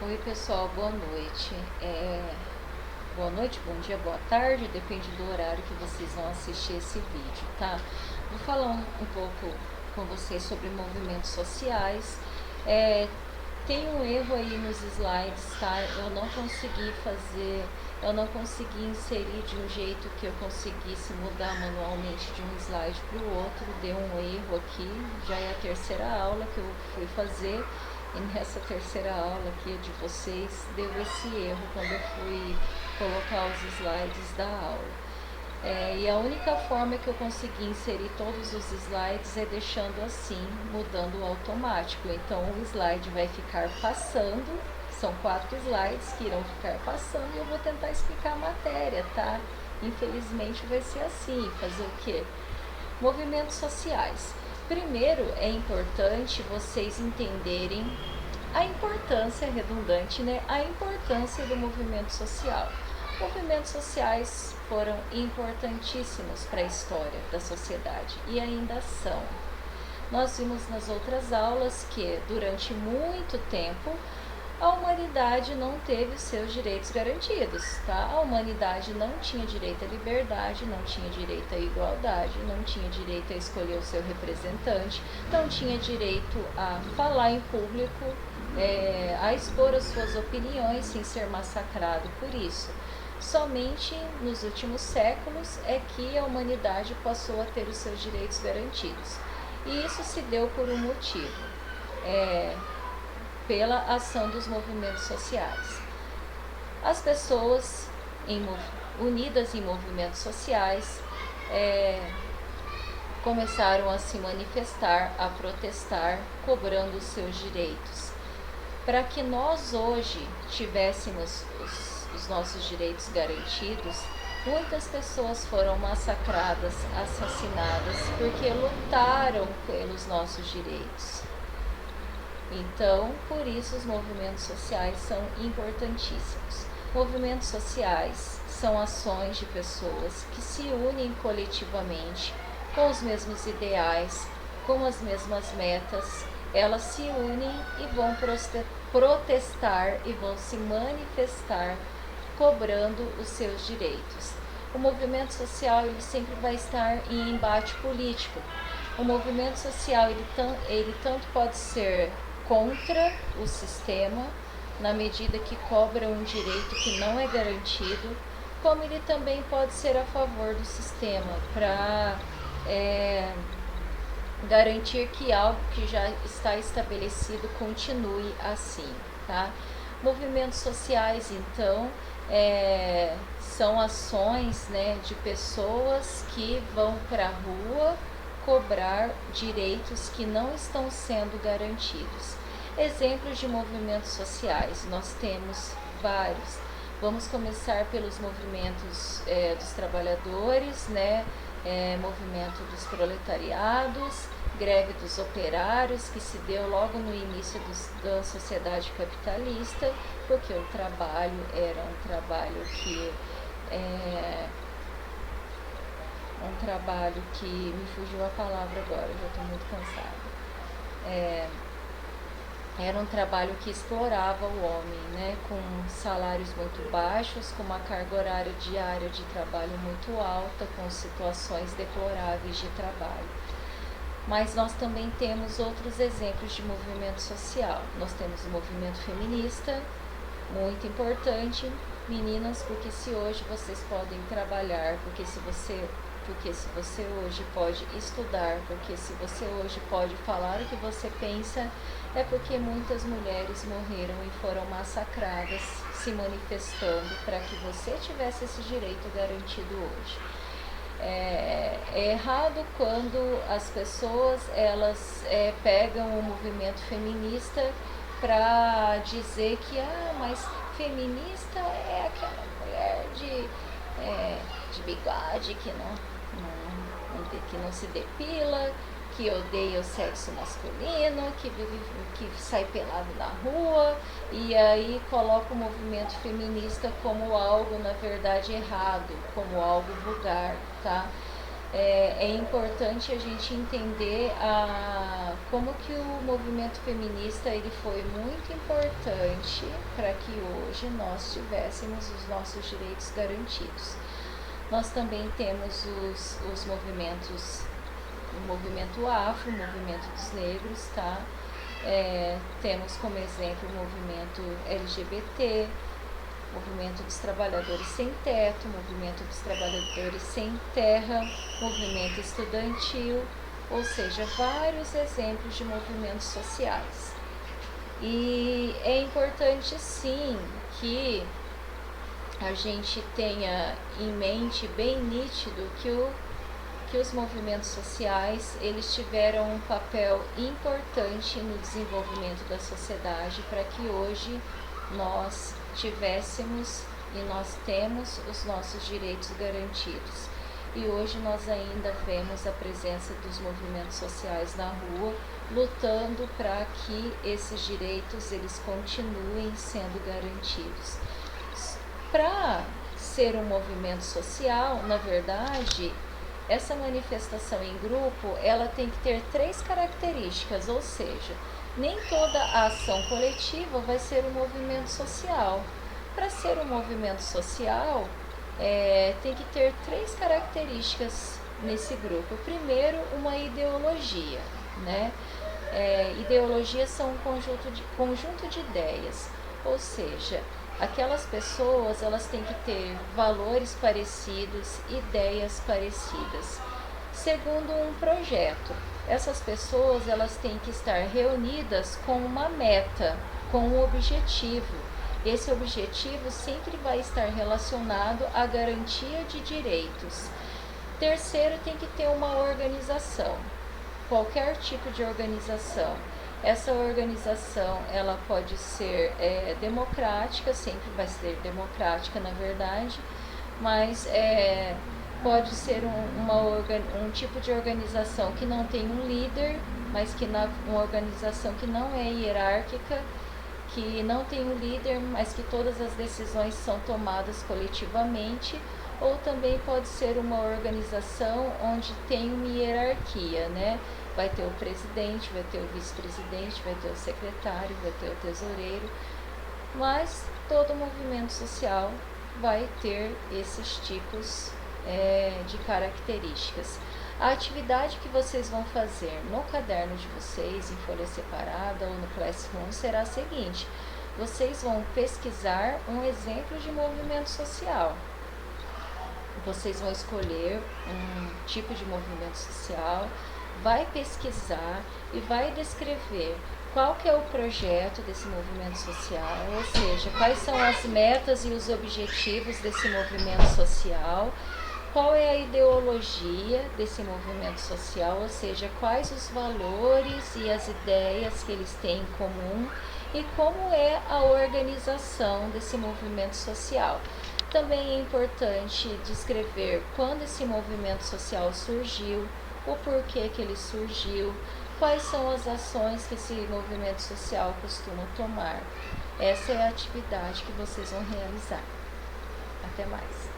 Oi pessoal, boa noite. Boa noite, bom dia, boa tarde, depende do horário que vocês vão assistir esse vídeo, tá? Vou falar um pouco com vocês sobre movimentos sociais. Tem um erro aí nos slides, tá? Eu não consegui inserir de um jeito que eu conseguisse mudar manualmente de um slide para o outro. Deu um erro aqui, já é a terceira aula que eu fui fazer. E nessa terceira aula aqui de vocês, deu esse erro quando eu fui colocar os slides da aula. E a única forma que eu consegui inserir todos os slides é deixando assim, mudando o automático. Então o slide vai ficar passando, são 4 slides que irão ficar passando e eu vou tentar explicar a matéria, tá? Infelizmente vai ser assim, fazer o quê? Movimentos sociais. Primeiro, é importante vocês entenderem a importância, redundante, né? A importância do movimento social. Movimentos sociais foram importantíssimos para a história da sociedade e ainda são. Nós vimos nas outras aulas que, durante muito tempo, a humanidade não teve seus direitos garantidos, tá? A humanidade não tinha direito à liberdade, não tinha direito à igualdade, não tinha direito a escolher o seu representante, não tinha direito a falar em público, a expor as suas opiniões sem ser massacrado por isso. Somente nos últimos séculos é que a humanidade passou a ter os seus direitos garantidos. E isso se deu por um motivo. Pela ação dos movimentos sociais. As pessoas unidas em movimentos sociais começaram a se manifestar, a protestar, cobrando os seus direitos. Para que nós hoje tivéssemos os nossos direitos garantidos, muitas pessoas foram massacradas, assassinadas, porque lutaram pelos nossos direitos. Então, por isso os movimentos sociais são importantíssimos. Movimentos sociais são ações de pessoas que se unem coletivamente com os mesmos ideais, com as mesmas metas. Elas se unem e vão protestar e vão se manifestar cobrando os seus direitos. O movimento social ele sempre vai estar em embate político. O movimento social ele tanto pode ser contra o sistema, na medida que cobra um direito que não é garantido, como ele também pode ser a favor do sistema, para garantir que algo que já está estabelecido continue assim, tá? Movimentos sociais, então, são ações, né, de pessoas que vão para a rua cobrar direitos que não estão sendo garantidos. Exemplos de movimentos sociais, nós temos vários. Vamos começar pelos movimentos dos trabalhadores, né? Movimento dos proletariados, greve dos operários, que se deu logo no início da sociedade capitalista, porque o trabalho era um trabalho que me fugiu a palavra agora, eu já estou muito cansada. Era um trabalho que explorava o homem, né, com salários muito baixos, com uma carga horária diária de trabalho muito alta, com situações deploráveis de trabalho. Mas nós também temos outros exemplos de movimento social. Nós temos o movimento feminista, muito importante, meninas, porque se hoje vocês podem trabalhar, porque se você hoje pode estudar, porque se você hoje pode falar o que você pensa, é porque muitas mulheres morreram e foram massacradas se manifestando para que você tivesse esse direito garantido hoje. É errado quando as pessoas elas pegam o movimento feminista para dizer que mas feminista é aquela mulher de bigode que não se depila, que odeia o sexo masculino, que sai pelado na rua, e aí coloca o movimento feminista como algo, na verdade, errado, como algo vulgar, tá? é importante a gente entender como que o movimento feminista ele foi muito importante para que hoje nós tivéssemos os nossos direitos garantidos. Nós também temos os movimentos, o movimento afro, o movimento dos negros, tá? Temos como exemplo o movimento LGBT, movimento dos trabalhadores sem teto, movimento dos trabalhadores sem terra, movimento estudantil, ou seja, vários exemplos de movimentos sociais. E é importante sim que a gente tenha em mente bem nítido que os movimentos sociais eles tiveram um papel importante no desenvolvimento da sociedade para que hoje nós tivéssemos e nós temos os nossos direitos garantidos. E hoje nós ainda vemos a presença dos movimentos sociais na rua, lutando para que esses direitos eles continuem sendo garantidos. Para ser um movimento social, na verdade, essa manifestação em grupo, ela tem que ter 3 características, ou seja, nem toda a ação coletiva vai ser um movimento social. Para ser um movimento social, tem que ter 3 características nesse grupo. Primeiro, uma ideologia, né? Ideologias são um conjunto de ideias, ou seja, aquelas pessoas elas têm que ter valores parecidos, ideias parecidas. Segundo, um projeto. Essas pessoas elas têm que estar reunidas com uma meta, com um objetivo. Esse objetivo sempre vai estar relacionado à garantia de direitos. Terceiro, tem que ter uma organização, qualquer tipo de organização. Essa organização ela pode ser democrática, sempre vai ser democrática na verdade, mas pode ser um tipo de organização que não tem um líder, mas uma organização que não é hierárquica, que não tem um líder, mas que todas as decisões são tomadas coletivamente, ou também pode ser uma organização onde tem uma hierarquia, né? Vai ter o presidente, vai ter o vice-presidente, vai ter o secretário, vai ter o tesoureiro, mas todo movimento social vai ter esses tipos de características. A atividade que vocês vão fazer no caderno de vocês, em folha separada ou no Classroom, será a seguinte: vocês vão pesquisar um exemplo de movimento social. Vocês vão escolher um tipo de movimento social, vai pesquisar e vai descrever qual que é o projeto desse movimento social, ou seja, quais são as metas e os objetivos desse movimento social, qual é a ideologia desse movimento social, ou seja, quais os valores e as ideias que eles têm em comum e como é a organização desse movimento social. Também é importante descrever quando esse movimento social surgiu, o porquê que ele surgiu, quais são as ações que esse movimento social costuma tomar. Essa é a atividade que vocês vão realizar. Até mais!